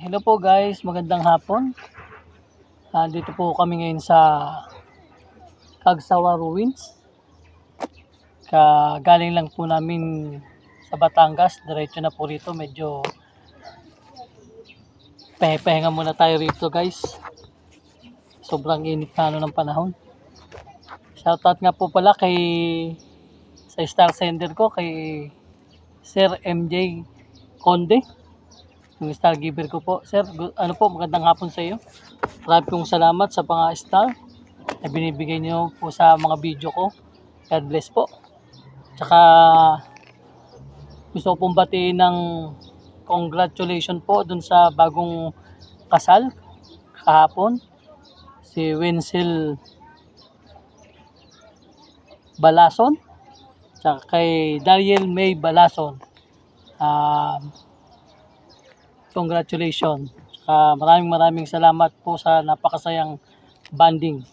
Hello po guys, magandang hapon. Dito po kami ngayon sa Cagsawa Ruins. Galing lang po namin sa Batangas, diretso na po rito. Medyo pahinga muna tayo rito guys. Sobrang init na ng panahon. Shoutout nga po pala sa star sender ko, kay Sir MJ Conde. Yung star giver ko po. Sir, ano po, magandang hapon sa iyo. Marami pong salamat sa mga star na binibigay niyo po sa mga video ko. God bless po. Tsaka gusto ko pong batiin ng congratulations po dun sa bagong kasal kahapon. Si Wenzel Balason. Tsaka kay Dariel May Balason. Congratulations. Maraming salamat po sa napakasayang banding.